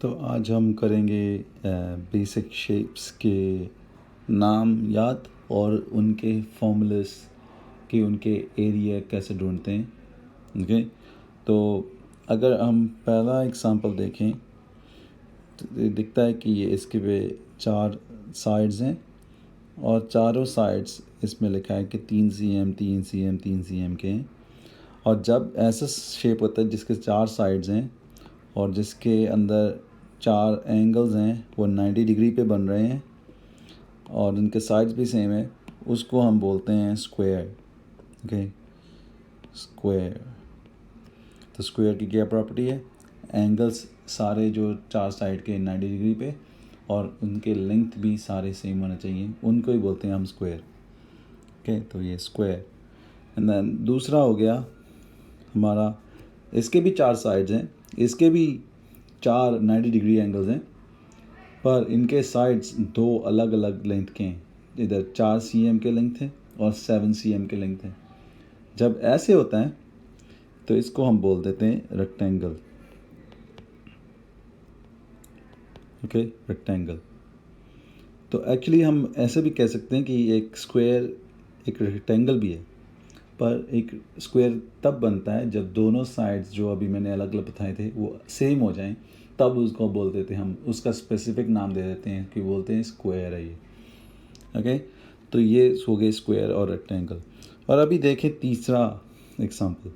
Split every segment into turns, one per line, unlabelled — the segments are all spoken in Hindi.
तो आज हम करेंगे बेसिक शेप्स के नाम याद और उनके फॉर्मूलास कि उनके एरिया कैसे ढूंढते हैं। ओके, तो अगर हम पहला एग्जांपल देखें तो दिखता है कि ये इसके पे 4 साइड्स हैं और चारों साइड्स इसमें लिखा है कि 3 cm 3 cm 3 cm के हैं। और जब ऐसा शेप होता है जिसके 4 साइड्स हैं और जिसके अंदर 4 एंगल्स हैं वो 90 डिग्री पे बन रहे हैं और उनके साइड्स भी सेम है, उसको हम बोलते हैं स्क्वायर। Okay, square. तो स्क्वायर की क्या प्रॉपर्टी है? एंगल्स सारे जो 4 साइड के 90 डिग्री पे और उनके लेंथ भी सारे सेम होने चाहिए, उनको ही बोलते हैं हम स्क्वायर। ओके, तो ये स्क्वायर। एंड देन दूसरा हो गया हमारा, इसके भी 4 साइड्स हैं, इसके भी 4 90 डिग्री एंगल्स हैं, पर इनके साइड्स 2 अलग अलग लेंथ के हैं। इधर 4 cm के लेंथ है और 7 cm के लेंथ है। जब ऐसे होता है तो इसको हम बोल देते हैं रेक्टेंगल। Okay, rectangle. तो एक्चुअली हम ऐसे भी कह सकते हैं कि एक स्क्वायर एक रेक्टेंगल भी है, पर एक स्क्वायर तब बनता है जब दोनों साइड्स जो अभी मैंने अलग अलग बताए थे वो सेम हो जाएं, तब उसको बोलते थे हम, उसका स्पेसिफिक नाम दे देते हैं कि बोलते हैं स्क्वायर है ये। ओके, तो ये हो गए स्क्वायर और रेक्टेंगल। और अभी देखें तीसरा एग्जांपल।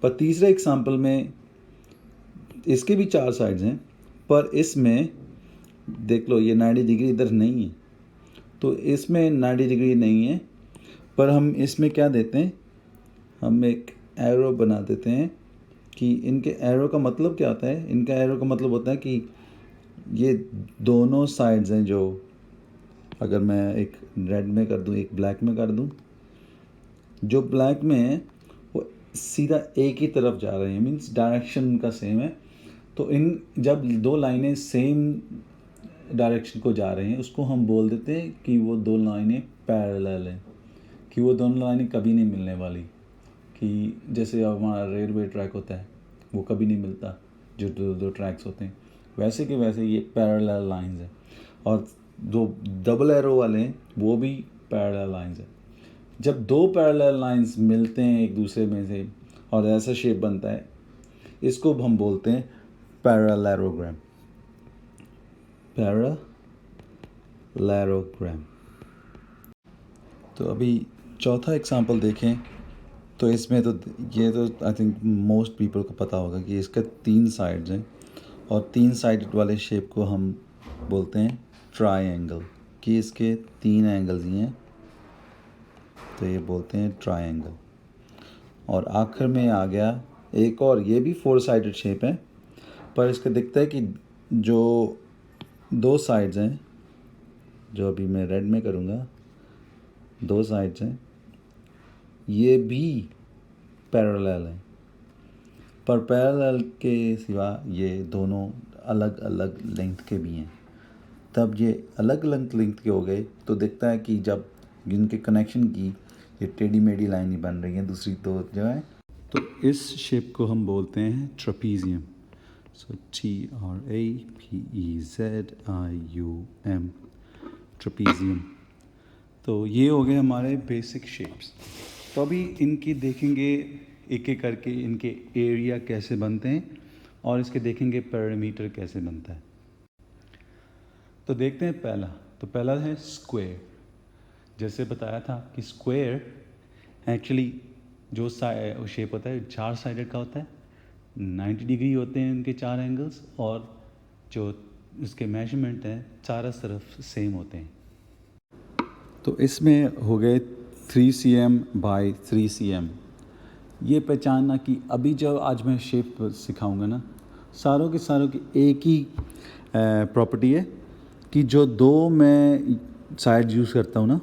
पर तीसरे एग्जांपल में इसके भी 4 साइड्स हैं, पर इसमें देख लो ये 90 डिग्री इधर नहीं है, तो इसमें 90 डिग्री नहीं है, पर हम इसमें क्या देते हैं, हम एक एरो बना देते हैं कि इनके एरो का मतलब क्या होता है? इनका एरो का मतलब होता है कि ये दोनों साइड्स हैं, जो अगर मैं एक रेड में कर दूं एक ब्लैक में कर दूं, जो ब्लैक में है वो सीधा एक ही तरफ जा रहे हैं, मीन्स डायरेक्शन उनका सेम है। तो इन जब 2 लाइनें सेम डायरेक्शन को जा रहे हैं उसको हम बोल देते हैं कि वो 2 लाइनें पैरेलल हैं, कि वो दोनों लाइनें कभी नहीं मिलने वाली। कि जैसे हमारा रेलवे ट्रैक होता है वो कभी नहीं मिलता, जो 2 ट्रैक्स होते हैं, वैसे कि वैसे ये पैरेलल लाइंस हैं। और जो डबल एरो वाले हैं वो भी पैरेलल लाइंस हैं। जब 2 पैरेलल लाइंस मिलते हैं एक दूसरे में से और ऐसा शेप बनता है, इसको हम बोलते हैं पैरेललोग्राम। पैरेललोग्राम। तो अभी चौथा एग्जांपल देखें तो इसमें तो ये तो आई थिंक मोस्ट पीपल को पता होगा कि इसके 3 साइड्स हैं और 3 साइडेड वाले शेप को हम बोलते हैं ट्रायंगल, कि इसके 3 एंगल्स ही हैं, तो ये बोलते हैं ट्रायंगल। और आखिर में आ गया एक और, ये भी 4 साइडेड शेप है, पर इसका दिखता है कि जो 2 साइड्स हैं, जो अभी मैं रेड में करूँगा, 2 साइड्स हैं, ये भी पैरेलल हैं, पर पैरेलल के सिवा ये दोनों अलग अलग लेंथ के भी हैं। तब ये अलग अलग लेंथ के हो गए तो दिखता है कि जब इनके कनेक्शन की ये टेढ़ी मेढ़ी लाइन ही बन रही है दूसरी तो जो है, तो इस शेप को हम बोलते हैं ट्रेपीजियम। सो TRAPEZIUM, ट्रेपीजियम। तो ये हो गए हमारे बेसिक शेप्स। तो अभी इनकी देखेंगे एक एक करके, इनके एरिया कैसे बनते हैं और इसके देखेंगे पैरामीटर कैसे बनता है। तो देखते हैं पहला। तो पहला है स्क्वायर। जैसे बताया था कि स्क्वायर एक्चुअली जो शेप होता है 4 साइडेड का होता है, 90 डिग्री होते हैं इनके 4 एंगल्स, और जो इसके मेजरमेंट हैं चारों तरफ सेम होते हैं। तो इसमें हो गए 3 cm बाई 3 cm। ये पहचानना कि अभी जो आज मैं शेप सिखाऊंगा ना, सारों की एक ही प्रॉपर्टी है कि जो 2 मैं साइड यूज़ करता हूँ ना,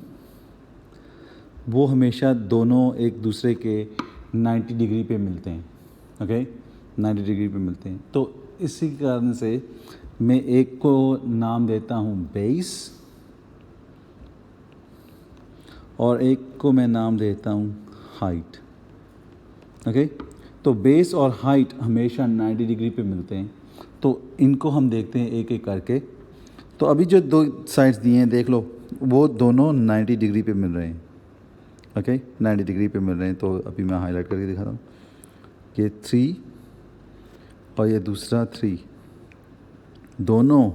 वो हमेशा दोनों एक दूसरे के 90 डिग्री पे मिलते हैं। ओके, 90 डिग्री पे मिलते हैं। तो इसी कारण से मैं एक को नाम देता हूँ बेस और एक को मैं नाम देता हूँ हाइट। ओके, तो बेस और हाइट हमेशा 90 डिग्री पे मिलते हैं तो इनको हम देखते हैं एक एक करके। तो अभी जो दो साइड्स दिए हैं देख लो, वो दोनों 90 डिग्री पे मिल रहे हैं। ओके 90 डिग्री पे मिल रहे हैं। तो अभी मैं हाईलाइट करके दिखाता हूँ। ये 3 और ये दूसरा 3, दोनों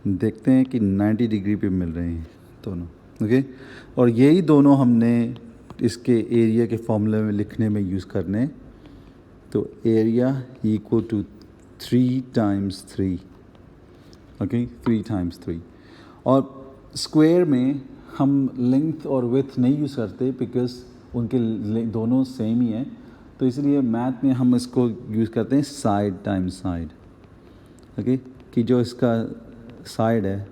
देखते हैं कि 90 डिग्री पे मिल रहे हैं दोनों। ओके और यही दोनों हमने इसके एरिया के फॉर्मूले में लिखने में यूज़ करने। तो area equal to 3 times 3। Okay 3 times 3। और स्क्वायर में हम लेंथ और विड्थ नहीं यूज़ करते बिकॉज उनके दोनों सेम ही हैं। तो इसलिए मैथ में हम इसको यूज़ करते हैं साइड टाइम्स साइड। ओके कि जो इसका साइड है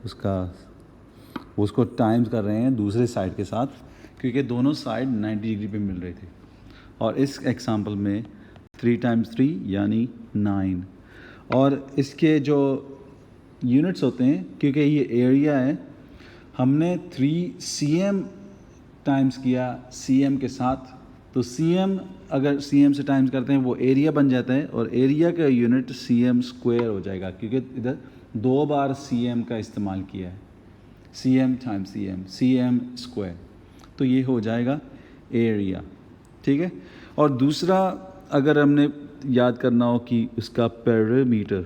उसको टाइम्स कर रहे हैं दूसरे साइड के साथ, क्योंकि दोनों साइड 90 डिग्री पे मिल रहे थे। और इस एग्जांपल में 3 टाइम्स 3 यानी 9। और इसके जो यूनिट्स होते हैं, क्योंकि ये एरिया है, हमने 3 cm टाइम्स किया cm के साथ। तो cm अगर cm से टाइम्स करते हैं वो एरिया बन जाता है, और एरिया का यूनिट cm स्क्वायर हो जाएगा, क्योंकि इधर 2 बार cm का इस्तेमाल किया है। cm टाइम्स cm स्क्वायर, तो ये हो जाएगा एरिया। ठीक है। और दूसरा अगर हमने याद करना हो कि उसका पेरीमीटर,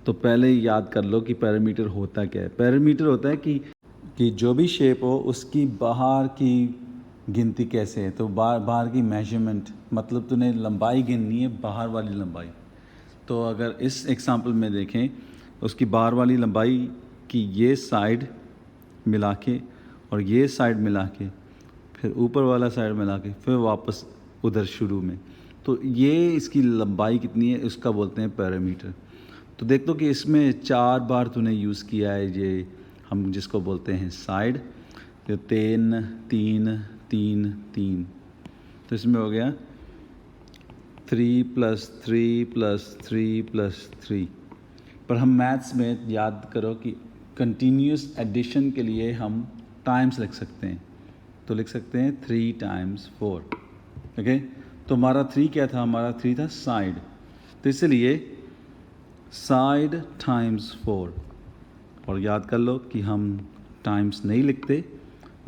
तो पहले याद कर लो कि पेरीमीटर होता क्या है। पेरीमीटर होता है कि जो भी शेप हो उसकी बाहर की गिनती कैसे है। तो बाहर की मेजरमेंट, मतलब तूने लंबाई गिननी है, बाहर वाली लंबाई। तो अगर इस एग्जांपल में देखें, उसकी बाहर वाली लंबाई की ये साइड मिला के और ये साइड मिला के, फिर ऊपर वाला साइड मिला के, फिर वापस उधर शुरू में, तो ये इसकी लंबाई कितनी है उसका बोलते हैं पेरीमीटर। तो देख दो कि इसमें 4 बार तूने यूज़ किया है ये हम जिसको बोलते हैं साइड। तो 3 3 3 3, तो इसमें हो गया 3 + 3 + 3 + 3। पर हम मैथ्स में याद करो कि कंटिन्यूस एडिशन के लिए हम टाइम्स लिख सकते हैं। तो लिख सकते हैं 3 टाइम्स 4। ओके तो हमारा 3 क्या था? हमारा 3 था साइड। तो इसलिए साइड टाइम्स 4। और याद कर लो कि हम टाइम्स नहीं लिखते,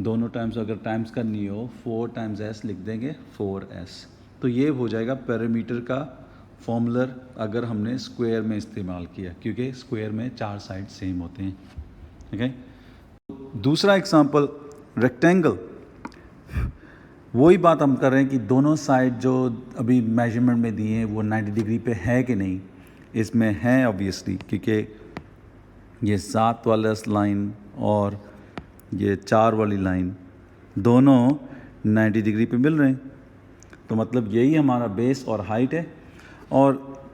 दोनों टाइम्स अगर टाइम्स करनी हो 4 टाइम्स s लिख देंगे 4s। तो ये हो जाएगा पेरीमीटर का फॉर्मूलर अगर हमने स्क्वायर में इस्तेमाल किया, क्योंकि स्क्वायर में 4 साइड सेम होते हैं। ओके दूसरा एग्जांपल रेक्टेंगल। वही बात हम कर रहे हैं कि दोनों साइड जो अभी मेजरमेंट में दिए हैं वो 90 डिग्री पे है कि नहीं। इसमें है ऑब्वियसली, क्योंकि ये 7 वाला लाइन और ये 4 वाली लाइन दोनों 90 डिग्री पे मिल रहे हैं। तो मतलब यही हमारा बेस और हाइट है। और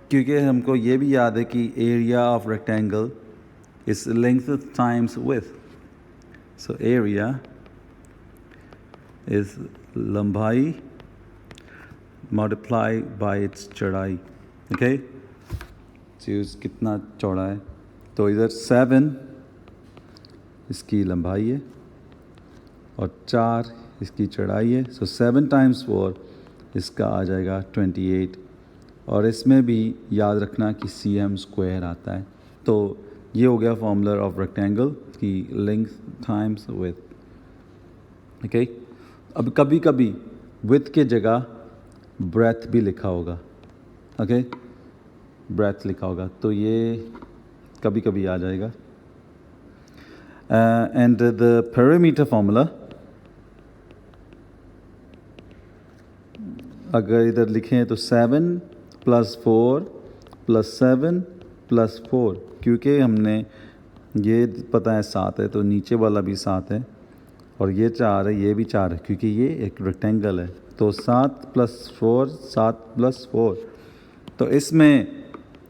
क्योंकि हमको ये भी याद है कि area of rectangle is length times width. So area is लंबाई मल्टीप्लाई बाय इट्स चौड़ाई। ओके चूज कितना चौड़ा है। तो इधर 7 इसकी लंबाई है और 4 इसकी चौड़ाई है। सो 7 टाइम्स 4 इसका आ जाएगा 28। और इसमें भी याद रखना कि cm स्क्वायर आता है। तो ये हो गया फॉर्मूला ऑफ रेक्टेंगल की लेंथ टाइम्स विड्थ। ओके अब कभी कभी विड्थ के जगह ब्रेथ भी लिखा होगा। ओके ब्रेथ लिखा होगा, तो ये कभी कभी आ जाएगा। एंड द पेरीमीटर फॉर्मूला अगर इधर लिखें तो 7 + 4 + 7 + 4, क्योंकि हमने ये पता है 7 है तो नीचे वाला भी 7 है, और ये 4 है, ये भी 4 है, क्योंकि ये एक रेक्टेंगल है। तो 7 + 4 7 + 4। तो इसमें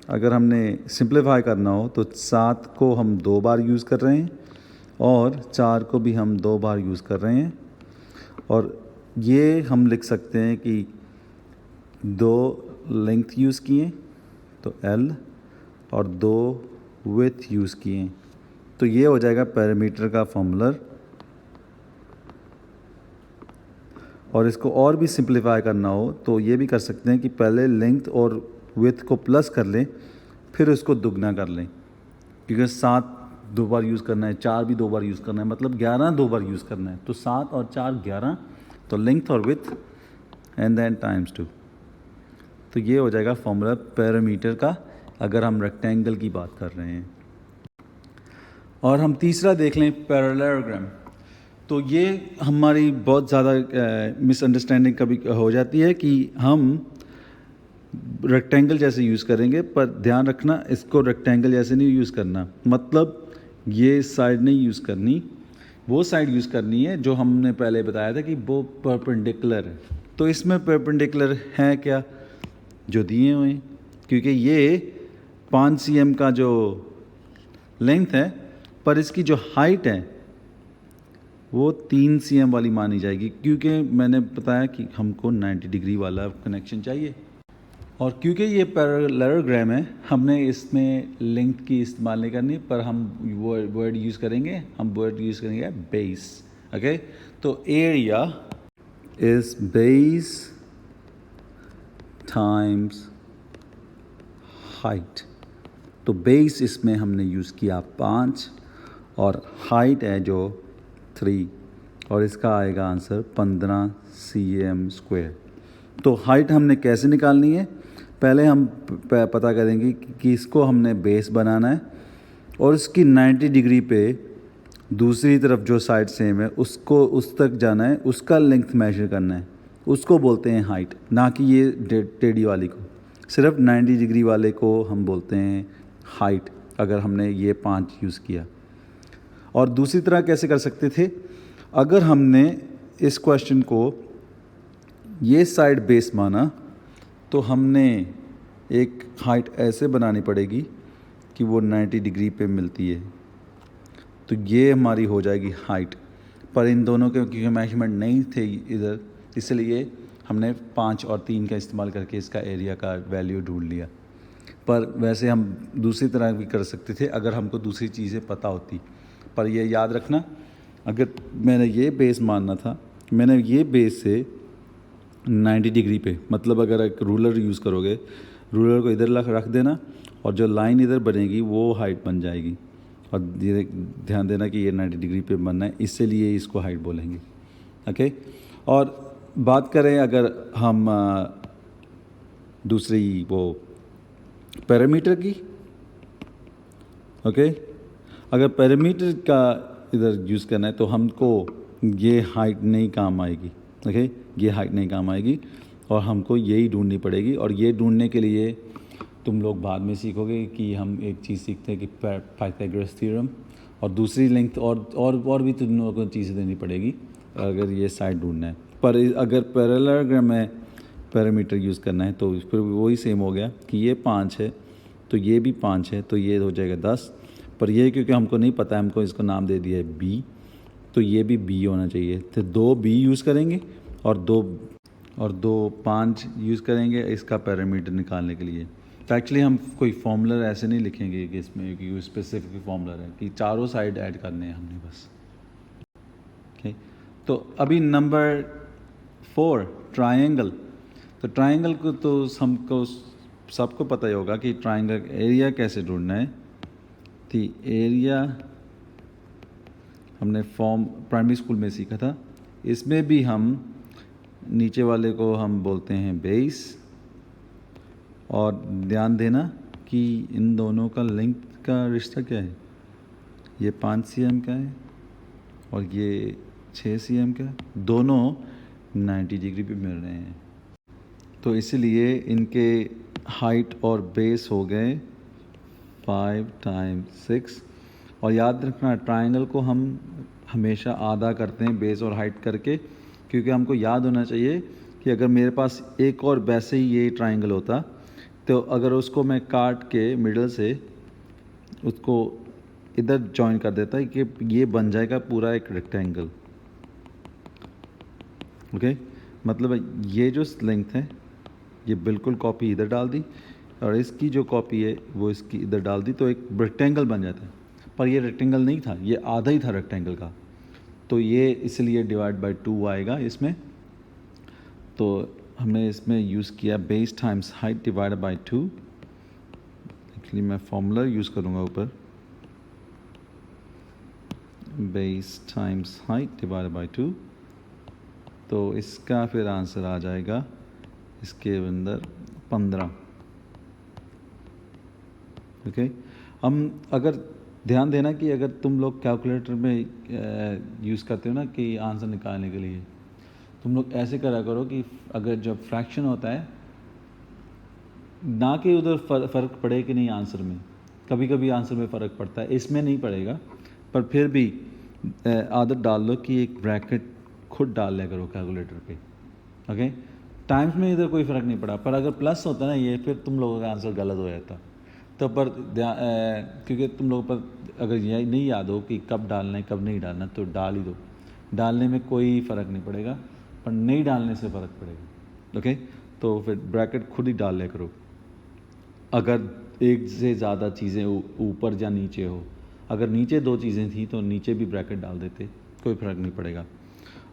अगर हमने सिंप्लीफाई करना हो तो 7 को हम 2 बार यूज़ कर रहे हैं और 4 को भी हम 2 बार यूज़ कर रहे हैं। और ये हम लिख सकते हैं कि 2 लेंथ यूज़ किए तो L और 2 विड्थ यूज़ किए, तो ये हो जाएगा पेरीमीटर का फॉर्मूला। और इसको और भी सिंप्लीफाई करना हो तो ये भी कर सकते हैं कि पहले लेंथ और विथ को प्लस कर लें, फिर उसको दुगना कर लें, क्योंकि 7 2 बार यूज़ करना है, 4 भी 2 बार यूज़ करना है, मतलब 11 2 बार यूज़ करना है। तो 7 और 4 11, तो लेंथ और विथ एंड देन टाइम्स 2। तो ये हो जाएगा फॉर्मूला पैरामीटर का, अगर हम रेक्टेंगल की बात कर रहे हैं। और हम तीसरा देख लें पैरेललोग्राम। तो ये हमारी बहुत ज़्यादा मिसअंडरस्टैंडिंग कभी हो जाती है कि हम रेक्टेंगल जैसे यूज़ करेंगे, पर ध्यान रखना इसको रेक्टेंगल जैसे नहीं यूज़ करना, मतलब ये साइड नहीं यूज़ करनी, वो साइड यूज़ करनी है जो हमने पहले बताया था कि वो परपेंडिकुलर है। तो इसमें परपेंडिकुलर है क्या, जो दिए हुए हैं, क्योंकि ये 5 cm का जो लेंथ है, पर इसकी जो हाइट है वो 3 cm वाली मानी जाएगी, क्योंकि मैंने बताया कि हमको 90 डिग्री वाला कनेक्शन चाहिए। और क्योंकि ये पैरेललोग्राम है, हमने इसमें लेंथ की इस्तेमाल नहीं करनी, पर हम वर्ड यूज़ करेंगे, बेस। ओके, तो area is base times height. तो बेस इसमें हमने यूज़ किया 5 और हाइट है जो 3, और इसका आएगा आंसर 15 cm²। तो हाइट हमने कैसे निकालनी है, पहले हम पता करेंगे कि इसको हमने बेस बनाना है, और इसकी 90 डिग्री पे दूसरी तरफ जो साइड सेम है उसको उस तक जाना है, उसका लेंथ मेजर करना है, उसको बोलते हैं हाइट, ना कि ये टेढ़ी वाली को। सिर्फ 90 डिग्री वाले को हम बोलते हैं हाइट, अगर हमने ये 5 यूज़ किया। और दूसरी तरह कैसे कर सकते थे, अगर हमने इस क्वेश्चन को ये साइड बेस माना, तो हमने एक हाइट ऐसे बनानी पड़ेगी कि वो 90 डिग्री पे मिलती है, तो ये हमारी हो जाएगी हाइट। पर इन दोनों के क्योंकि मेजरमेंट नहीं थे इधर, इसलिए हमने 5 और 3 का इस्तेमाल करके इसका एरिया का वैल्यू ढूंढ लिया। पर वैसे हम दूसरी तरह भी कर सकते थे अगर हमको दूसरी चीज़ें पता होती। पर ये याद रखना, अगर मैंने ये बेस मानना था, मैंने ये बेस से 90 डिग्री पे, मतलब अगर एक रूलर यूज़ करोगे, रूलर को इधर रख देना, और जो लाइन इधर बनेगी वो हाइट बन जाएगी। और ये ध्यान देना कि ये 90 डिग्री पे बनना है, इसलिए इसको हाइट बोलेंगे। ओके, और बात करें अगर हम दूसरी वो पैरामीटर की, ओके, अगर पैरामीटर का इधर यूज़ करना है तो हमको ये हाइट नहीं काम आएगी। ओके, ये हाइट नहीं काम आएगी, और हमको यही ढूंढनी पड़ेगी। और ये ढूंढने के लिए तुम लोग बाद में सीखोगे कि हम एक चीज़ सीखते हैं कि पाइथागोरस थ्योरम, और दूसरी लेंथ और भी तुम लोगों को चीज़ें देनी पड़ेगी अगर ये साइड ढूंढना है। पर अगर पैरेललोग्राम में पैरामीटर यूज़ करना है तो फिर वही सेम हो गया कि ये 5 है तो ये भी 5 है, तो ये हो जाएगा 10। पर ये क्योंकि हमको नहीं पता है, हमको इसको नाम दे दिया है बी, तो ये भी बी होना चाहिए। तो 2 बी यूज़ करेंगे और दो 5 यूज़ करेंगे इसका पैरामीटर निकालने के लिए। तो एक्चुअली हम कोई फॉर्मूला ऐसे नहीं लिखेंगे कि इसमें कि स्पेसिफिक फॉर्मूला है कि चारों साइड ऐड करने हैं हमने बस। ओके, तो अभी नंबर 4 ट्रायंगल। तो ट्रायंगल को तो हमको सबको पता ही होगा कि ट्रायंगल एरिया कैसे ढूंढना है। तो एरिया हमने प्राइमरी स्कूल में सीखा था। इसमें भी हम नीचे वाले को हम बोलते हैं बेस, और ध्यान देना कि इन दोनों का लेंथ का रिश्ता क्या है, ये 5 cm का है और ये 6 cm का, दोनों 90 डिग्री पे मिल रहे हैं। तो इसलिए इनके हाइट और बेस हो गए 5 × 6। और याद रखना ट्रायंगल को हम हमेशा आधा करते हैं बेस और हाइट करके, क्योंकि हमको याद होना चाहिए कि अगर मेरे पास एक और वैसे ही ये ट्रायंगल होता तो अगर उसको मैं काट के मिडल से उसको इधर जॉइन कर देता है कि ये बन जाएगा पूरा एक रेक्टेंगल। ओके, मतलब ये जो लेंथ है ये बिल्कुल कॉपी इधर डाल दी, और इसकी जो कॉपी है वो इसकी इधर डाल दी, तो एक रेक्टेंगल बन जाता है। पर ये रेक्टेंगल नहीं था, ये आधा ही था रेक्टेंगल का, तो ये इसलिए डिवाइड बाय 2 आएगा इसमें। तो हमने इसमें यूज़ किया base times height divided by 2। Actually मैं फॉर्मूला यूज़ करूँगा ऊपर, base times height divided by 2। तो इसका फिर आंसर आ जाएगा इसके अंदर 15। ओके, हम अगर ध्यान देना कि अगर तुम लोग कैलकुलेटर में यूज़ करते हो ना कि आंसर निकालने के लिए, तुम लोग ऐसे करा करो कि अगर जब फ्रैक्शन होता है ना कि उधर फ़र्क पड़े कि नहीं आंसर में, कभी कभी आंसर में फ़र्क पड़ता है, इसमें नहीं पड़ेगा, पर फिर भी आदत डाल लो कि एक ब्रैकेट खुद डाल लिया करो कैलकुलेटर पे। ओके, टाइम्स में इधर कोई फ़र्क नहीं पड़ा, पर अगर प्लस होता ना ये, फिर तुम लोगों का आंसर गलत हो जाता। तो पर क्योंकि तुम लोगों पर अगर यह नहीं याद हो कि कब डालना है कब नहीं डालना, तो डाल ही दो। डालने में कोई फ़र्क नहीं पड़ेगा, पर नहीं डालने से फ़र्क पड़ेगा। ओके, तो फिर ब्रैकेट खुद ही डाल लिया करो। अगर एक से ज़्यादा चीज़ें ऊपर या नीचे हो, अगर नीचे 2 चीज़ें थी तो नीचे भी ब्रैकेट डाल देते, कोई फ़र्क नहीं पड़ेगा।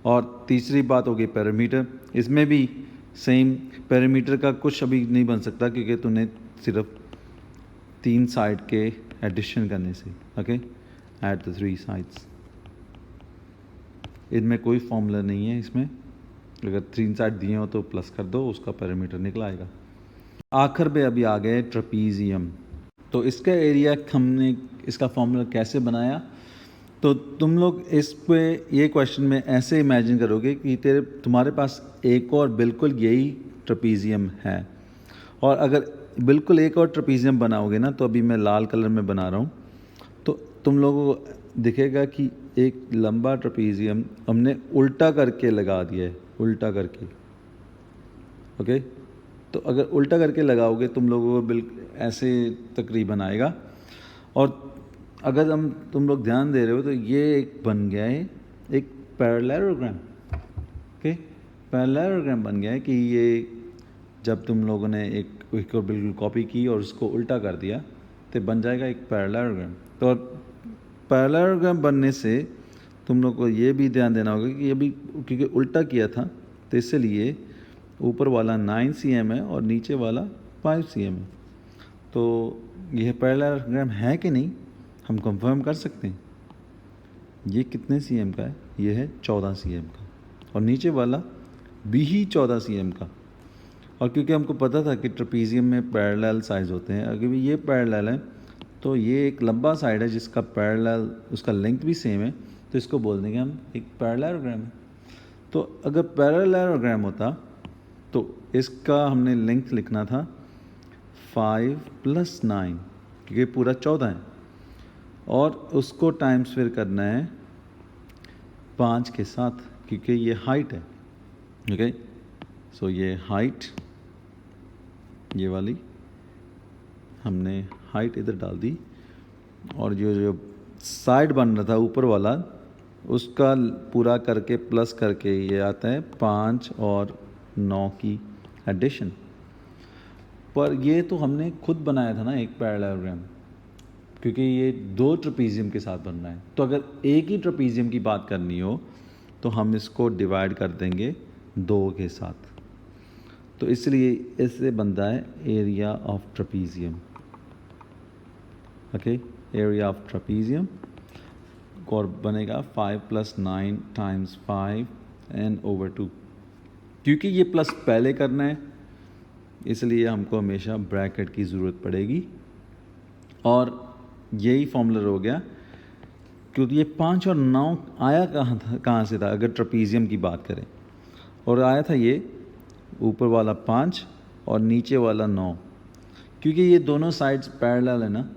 और तीसरी बात हो गई पैरामीटर। इसमें भी सेम, पैरामीटर का कुछ अभी नहीं बन सकता क्योंकि तूने सिर्फ 3 साइड के एडिशन करने से। ओके, ऐड द 3 साइड्स, इनमें कोई फॉर्मूला नहीं है। इसमें अगर 3 साइड दिए हो तो प्लस कर दो, उसका पैरामीटर निकल आएगा। आखिर पे अभी आ गए ट्रेपीजियम। तो इसका एरिया हमने इसका फॉर्मूला कैसे बनाया, तो तुम लोग इस पे ये क्वेश्चन में ऐसे इमेजिन करोगे कि तुम्हारे पास एक और बिल्कुल यही ट्रेपीजियम है, और अगर बिल्कुल एक और ट्रेपीजियम बनाओगे ना, तो अभी मैं लाल कलर में बना रहा हूँ, तो तुम लोगों को दिखेगा कि एक लंबा ट्रेपीजियम हमने उल्टा करके लगा दिया है, उल्टा करके। ओके, तो अगर उल्टा करके लगाओगे तुम लोगों को बिल्कुल ऐसे तकरीबन आएगा। और अगर तुम लोग ध्यान दे रहे हो तो ये एक बन गया है एक पैरेललोग्राम। ओके, पैरेललोग्राम बन गया है कि ये जब तुम लोगों ने एक को बिल्कुल कॉपी की और उसको उल्टा कर दिया तो बन जाएगा एक पैरेललोग्राम। तो पैरेललोग्राम बनने से तुम लोग को ये भी ध्यान देना होगा कि अभी क्योंकि उल्टा किया था, तो इसलिए ऊपर वाला 9 cm है और नीचे वाला 5 cm है। तो यह पैरेललोग्राम है कि नहीं हम कंफर्म कर सकते हैं। ये कितने cm का है, ये है 14 cm का, और नीचे वाला भी ही 14 cm का। और क्योंकि हमको पता था कि ट्रेपीजियम में पैरेलल साइड होते हैं, अगर ये पैरेलल है तो ये एक लंबा साइड है जिसका पैरेलल, उसका लेंथ भी सेम है, तो इसको बोल देंगे हम एक पैरेललोग्राम है। तो अगर पैरेललोग्राम होता तो इसका हमने लेंथ लिखना था 5 + 9, क्योंकि पूरा 14 है, और उसको टाइम्स फिर करना है 5 के साथ, क्योंकि ये हाइट है। ओके, सो ये हाइट, ये वाली हमने हाइट इधर डाल दी, और जो साइड बन रहा था ऊपर वाला उसका पूरा करके प्लस करके ये आता है 5 और 9 की एडिशन। पर ये तो हमने खुद बनाया था ना एक पैरेललोग्राम, क्योंकि ये 2 ट्रेपीजियम के साथ बनना है। तो अगर एक ही ट्रेपीजियम की बात करनी हो तो हम इसको डिवाइड कर देंगे 2 के साथ, तो इसलिए इससे बनता है area of trapezium. Okay, area of trapezium और बनेगा 5 + 9 × 5n/2। क्योंकि ये प्लस पहले करना है इसलिए हमको हमेशा ब्रैकेट की ज़रूरत पड़ेगी, और यही फॉर्मूला हो गया। क्योंकि ये 5 और 9 आया कहाँ से था अगर ट्रेपीजियम की बात करें, और आया था ये ऊपर वाला 5 और नीचे वाला 9। क्योंकि ये दोनों साइड्स पैरेलल है ना,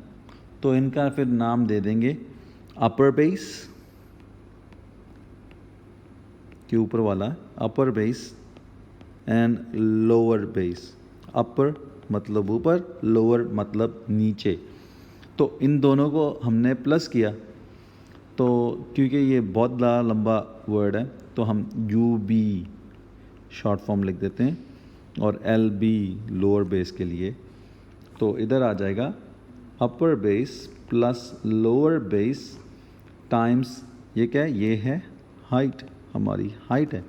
तो इनका फिर नाम दे देंगे अपर बेस, कि ऊपर वाला अपर बेस एंड लोअर बेस। अपर मतलब ऊपर, लोअर मतलब नीचे। तो इन दोनों को हमने प्लस किया, तो क्योंकि ये बहुत बड़ा लंबा वर्ड है तो हम UB शॉर्ट फॉर्म लिख देते हैं, और LB लोअर बेस के लिए। तो इधर आ जाएगा upper base plus lower base times, ये क्या है, ये है हाइट, हमारी हाइट है,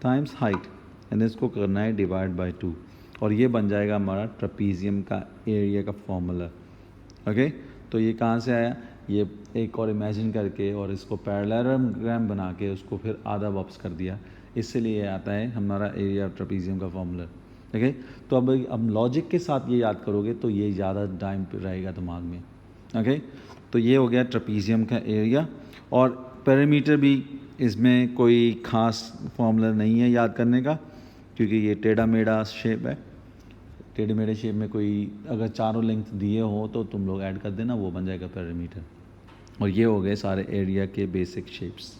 टाइम्स हाइट। एंड इसको करना है डिवाइड बाय 2 और ये बन जाएगा हमारा ट्रेपीजियम का एरिया का फॉर्मूला। ओके, तो ये कहाँ से आया, ये एक और इमेजिन करके और इसको पैरेललोग्राम बना के उसको फिर आधा वापस कर दिया, इसलिए आता है हमारा एरिया ट्रेपीजियम का फॉर्मूला। ओके, तो अब लॉजिक के साथ ये याद करोगे तो ये ज़्यादा टाइम रहेगा दिमाग में। ओके, तो ये हो गया ट्रेपीजियम का एरिया। और पेरीमीटर भी इसमें कोई ख़ास फॉर्मूला नहीं है याद करने का, क्योंकि ये टेढ़ा मेढ़ा शेप है। टेढ़े मेढ़े शेप में कोई अगर चारों लेंथ दिए हो तो तुम लोग ऐड कर देना, वो बन जाएगा पेरीमीटर। और ये हो गए सारे एरिया के बेसिक शेप्स।